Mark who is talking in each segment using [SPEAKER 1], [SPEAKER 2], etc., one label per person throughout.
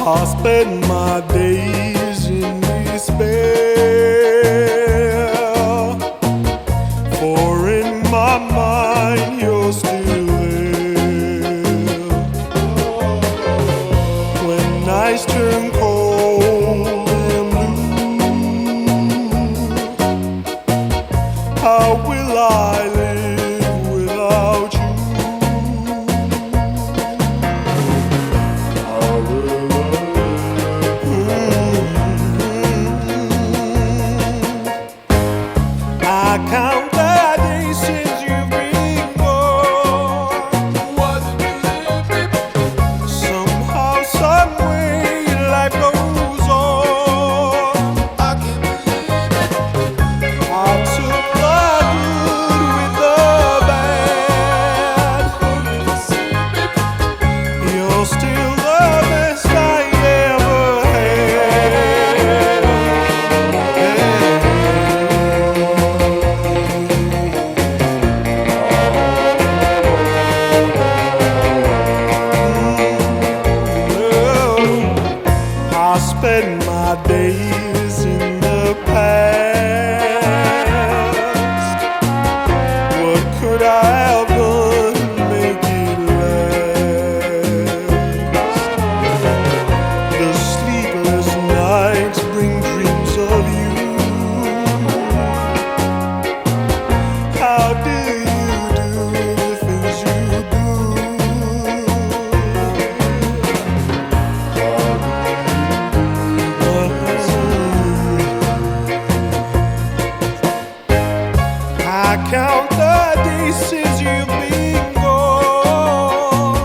[SPEAKER 1] I spend my days in despair, for in my mind you're still there. When nights turn cold and blue, how will I live without you? I count the days since you've been gone. Somehow, some way, life goes on. I can't believe it. I took the good with the bad. You're still the best I ever had. I spend my days in the past. What could I have done to make it last? The sleepless nights bring dreams of you. How do you do the things you do? I count the days since you've been gone.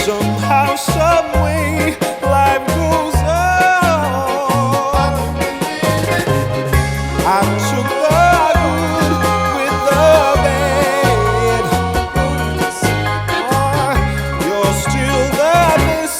[SPEAKER 1] Somehow, some way, life goes on. I took the good with the bad. You're still the best